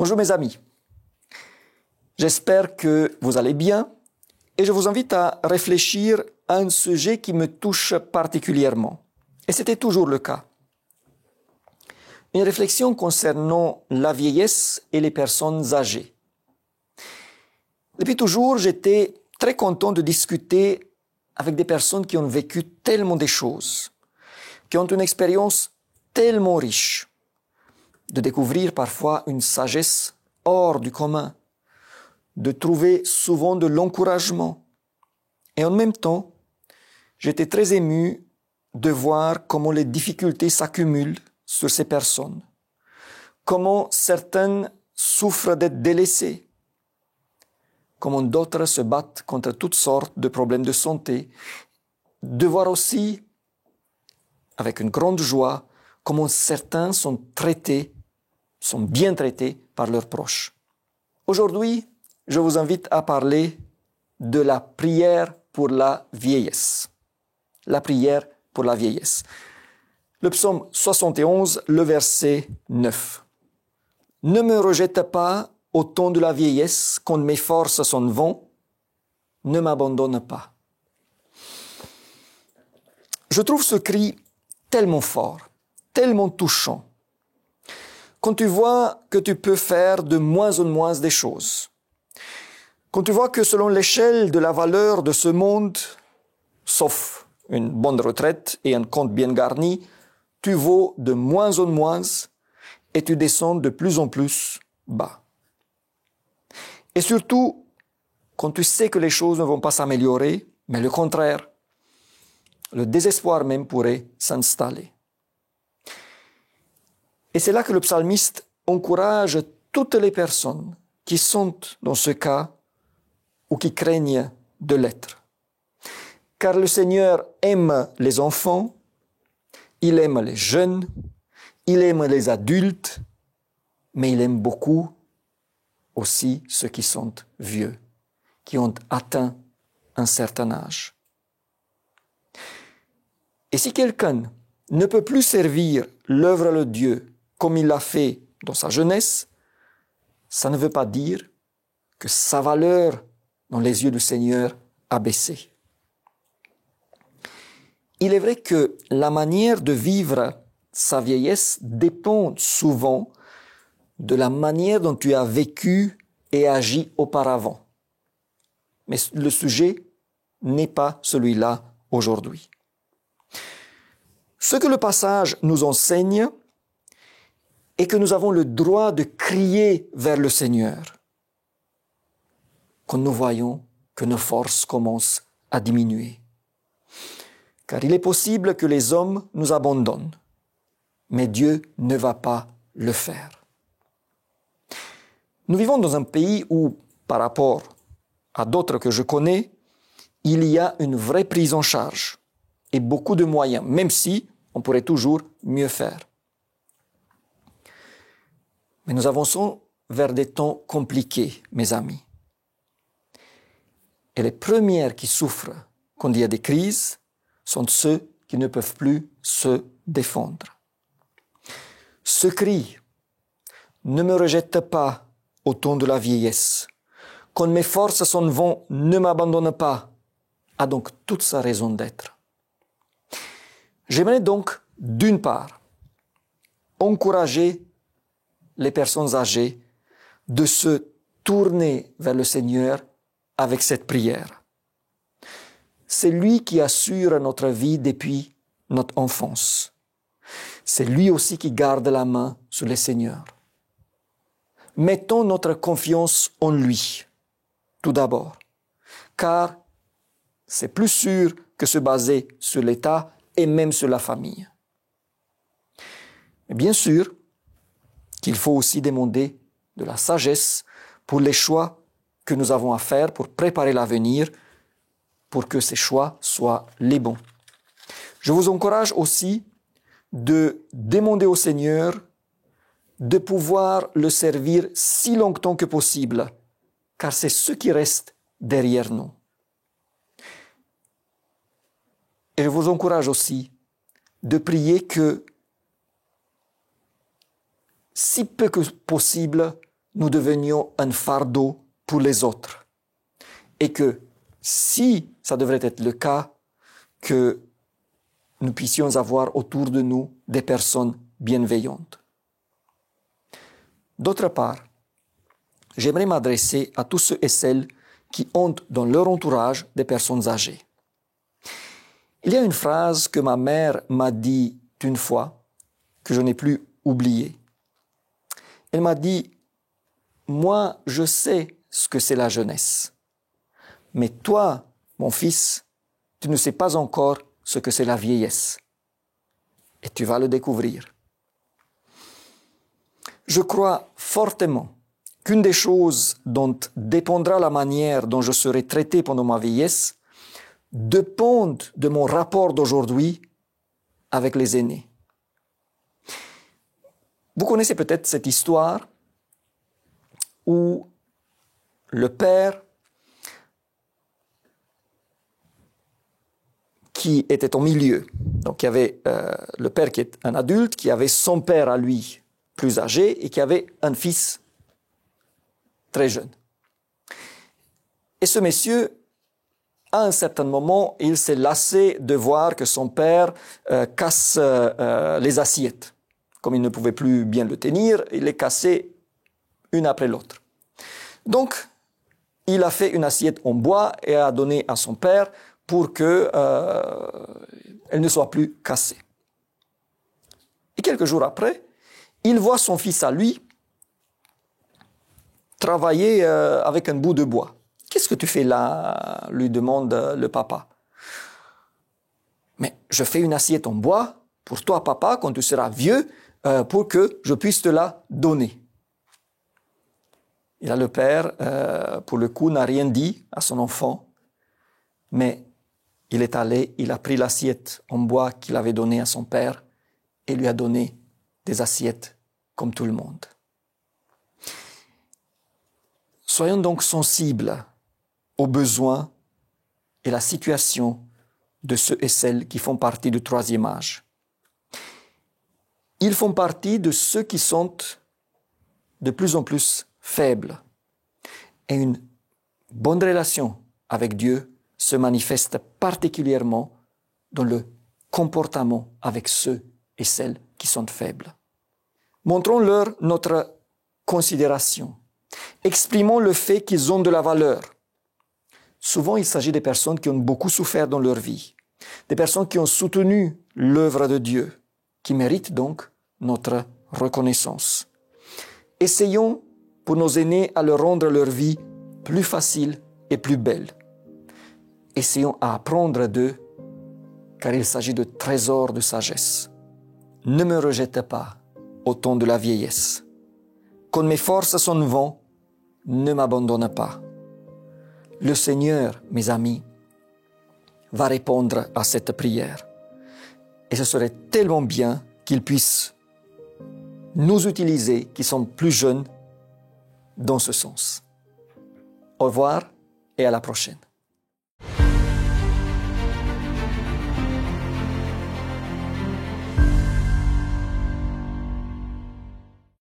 Bonjour mes amis, j'espère que vous allez bien et je vous invite à réfléchir à un sujet qui me touche particulièrement. Et c'était toujours le cas. Une réflexion concernant la vieillesse et les personnes âgées. Depuis toujours, j'étais très content de discuter avec des personnes qui ont vécu tellement de choses, qui ont une expérience tellement riche, de découvrir parfois une sagesse hors du commun, de trouver souvent de l'encouragement. Et en même temps, j'étais très ému de voir comment les difficultés s'accumulent sur ces personnes, comment certaines souffrent d'être délaissées, comment d'autres se battent contre toutes sortes de problèmes de santé, de voir aussi, avec une grande joie, comment certains sont bien traités par leurs proches. Aujourd'hui, je vous invite à parler de la prière pour la vieillesse. La prière pour la vieillesse. Le psaume 71, le verset 9. « Ne me rejette pas au temps de la vieillesse, quand mes forces s'en vont, ne m'abandonne pas. » Je trouve ce cri tellement fort, tellement touchant. Quand tu vois que tu peux faire de moins en moins des choses, quand tu vois que selon l'échelle de la valeur de ce monde, sauf une bonne retraite et un compte bien garni, tu vaux de moins en moins et tu descends de plus en plus bas. Et surtout, quand tu sais que les choses ne vont pas s'améliorer, mais le contraire, le désespoir même pourrait s'installer. Et c'est là que le psalmiste encourage toutes les personnes qui sont dans ce cas ou qui craignent de l'être. Car le Seigneur aime les enfants, il aime les jeunes, il aime les adultes, mais il aime beaucoup aussi ceux qui sont vieux, qui ont atteint un certain âge. Et si quelqu'un ne peut plus servir l'œuvre de Dieu comme il l'a fait dans sa jeunesse, ça ne veut pas dire que sa valeur dans les yeux du Seigneur a baissé. Il est vrai que la manière de vivre sa vieillesse dépend souvent de la manière dont tu as vécu et agi auparavant. Mais le sujet n'est pas celui-là aujourd'hui. Ce que le passage nous enseigne est que nous avons le droit de crier vers le Seigneur quand nous voyons que nos forces commencent à diminuer. Car il est possible que les hommes nous abandonnent, mais Dieu ne va pas le faire. Nous vivons dans un pays où, par rapport à d'autres que je connais, il y a une vraie prise en charge et beaucoup de moyens, même si on pourrait toujours mieux faire. Mais nous avançons vers des temps compliqués, mes amis. Et les premières qui souffrent quand il y a des crises sont ceux qui ne peuvent plus se défendre. Ce cri « Ne me rejette pas au temps de la vieillesse, quand mes forces s'en vont, ne m'abandonne pas » a donc toute sa raison d'être. J'aimerais donc, d'une part, encourager les personnes âgées de se tourner vers le Seigneur avec cette prière. C'est lui qui assure notre vie depuis notre enfance. C'est lui aussi qui garde la main sur le Seigneur. Mettons notre confiance en lui, tout d'abord, car c'est plus sûr que se baser sur l'État et même sur la famille. Mais bien sûr qu'il faut aussi demander de la sagesse pour les choix que nous avons à faire pour préparer l'avenir, pour que ces choix soient les bons. Je vous encourage aussi de demander au Seigneur de pouvoir le servir si longtemps que possible, car c'est ce qui reste derrière nous. Et je vous encourage aussi de prier que, si peu que possible, nous devenions un fardeau pour les autres. Et que si ça devrait être le cas, que nous puissions avoir autour de nous des personnes bienveillantes. D'autre part, j'aimerais m'adresser à tous ceux et celles qui ont dans leur entourage des personnes âgées. Il y a une phrase que ma mère m'a dit une fois, que je n'ai plus oubliée. Elle m'a dit, « Moi, je sais ce que c'est la jeunesse. Mais toi, mon fils, tu ne sais pas encore ce que c'est la vieillesse. Et tu vas le découvrir. » Je crois fortement qu'une des choses dont dépendra la manière dont je serai traité pendant ma vieillesse dépendent de mon rapport d'aujourd'hui avec les aînés. Vous connaissez peut-être cette histoire où le père qui était au milieu, donc il y avait le père qui est un adulte, qui avait son père à lui plus âgé et qui avait un fils très jeune. Et ce monsieur, à un certain moment, il s'est lassé de voir que son père casse les assiettes. Comme il ne pouvait plus bien le tenir, il les cassait une après l'autre. Donc, il a fait une assiette en bois et a donné à son père pour que elle ne soit plus cassée. Et quelques jours après, il voit son fils à lui travailler avec un bout de bois. « Qu'est-ce que tu fais là ?» lui demande le papa. « Mais je fais une assiette en bois pour toi, papa, quand tu seras vieux, pour que je puisse te la donner. » Et là, le père, pour le coup, n'a rien dit à son enfant, mais il est allé, il a pris l'assiette en bois qu'il avait donnée à son père et lui a donné des assiettes comme tout le monde. Soyons donc sensibles aux besoins et la situation de ceux et celles qui font partie du troisième âge. Ils font partie de ceux qui sont de plus en plus faibles. Et une bonne relation avec Dieu se manifeste particulièrement dans le comportement avec ceux et celles qui sont faibles. Montrons-leur notre considération. Exprimons le fait qu'ils ont de la valeur. Souvent, il s'agit des personnes qui ont beaucoup souffert dans leur vie, des personnes qui ont soutenu l'œuvre de Dieu, qui méritent donc notre reconnaissance. Essayons pour nos aînés à leur rendre leur vie plus facile et plus belle. Essayons à apprendre d'eux, car il s'agit de trésors de sagesse. Ne me rejette pas au temps de la vieillesse. Quand mes forces sont vaines, ne m'abandonne pas. Le Seigneur, mes amis, va répondre à cette prière. Et ce serait tellement bien qu'il puisse nous utiliser, qui sommes plus jeunes, dans ce sens. Au revoir et à la prochaine.